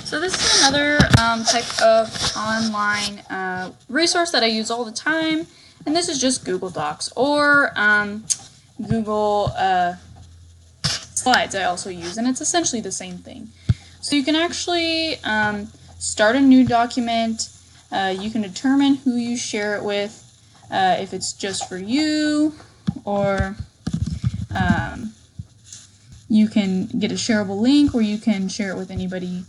So this is another type of online resource that I use all the time, and this is just Google Docs or Google Slides I also use, and it's essentially the same thing. So you can actually start a new document. You can determine who you share it with, if it's just for you, or you can get a shareable link where you can share it with anybody.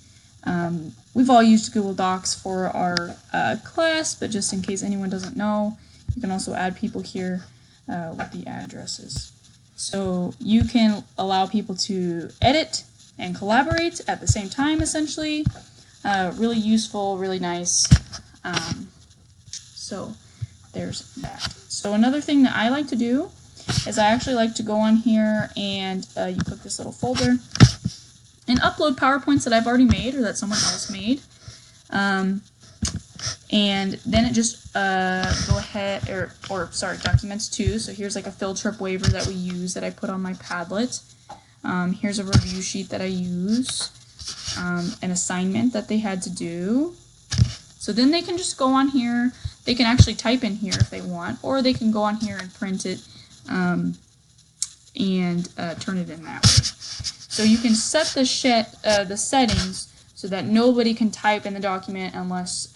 We've all used Google Docs for our class, but just in case anyone doesn't know, you can also add people here with the addresses. So you can allow people to edit and collaborate at the same time, essentially. Really useful, really nice. So there's that. So another thing that I like to do is I actually like to go on here and you click this little folder and upload PowerPoints that I've already made or that someone else made. And then it just go ahead, documents too. So here's like a field trip waiver that we use that I put on my Padlet. Here's a review sheet that I use, an assignment that they had to do. So then they can just go on here. They can actually type in here if they want, or they can go on here and print it and turn it in that way. So you can set the settings so that nobody can type in the document unless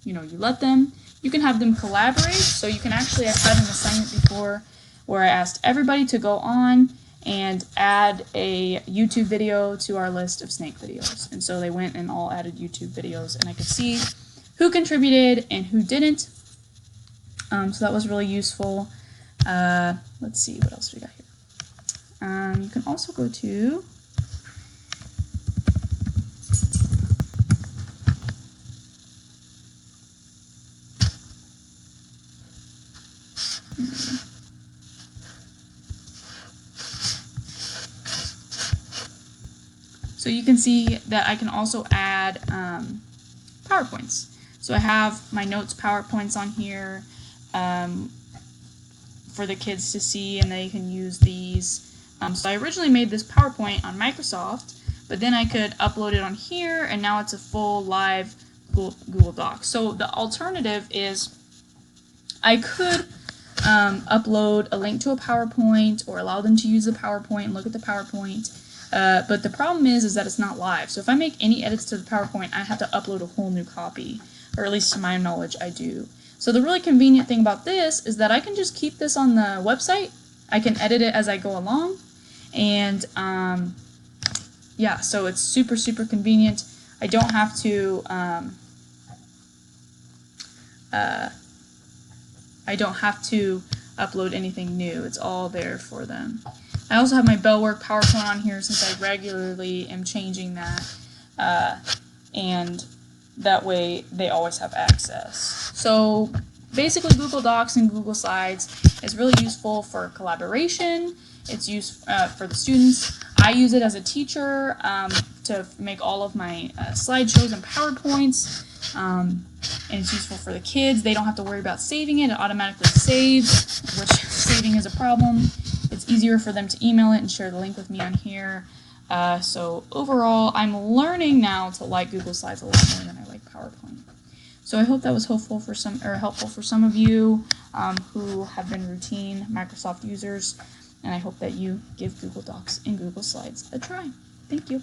you let them. You can have them collaborate. So you can actually, I've had an assignment before where I asked everybody to go on and add a YouTube video to our list of snake videos. And so they went and all added YouTube videos, and I could see who contributed and who didn't. So that was really useful. Let's see, what else we got here? You can also go to so you can see that I can also add PowerPoints. So I have my notes PowerPoints on here for the kids to see, and they can use these. So I originally made this PowerPoint on Microsoft, but then I could upload it on here, and now it's a full live Google Docs. So the alternative is I could upload a link to a PowerPoint or allow them to use the PowerPoint and look at the PowerPoint. But the problem is that it's not live. So if I make any edits to the PowerPoint, I have to upload a whole new copy, or at least to my knowledge, I do. So the really convenient thing about this is that I can just keep this on the website. I can edit it as I go along, and yeah, so it's super, super convenient. I don't have to upload anything new. It's all there for them. I also have my Bellwork PowerPoint on here since I regularly am changing that, and that way they always have access. So basically Google Docs and Google Slides is really useful for collaboration. It's used for the students. I use it as a teacher to make all of my slideshows and PowerPoints, and it's useful for the kids. They don't have to worry about saving it. It automatically saves, which saving is a problem. It's easier for them to email it and share the link with me on here. So overall, I'm learning now to like Google Slides a lot more than I like PowerPoint. So I hope that was helpful for some of you who have been routine Microsoft users, and I hope that you give Google Docs and Google Slides a try. Thank you.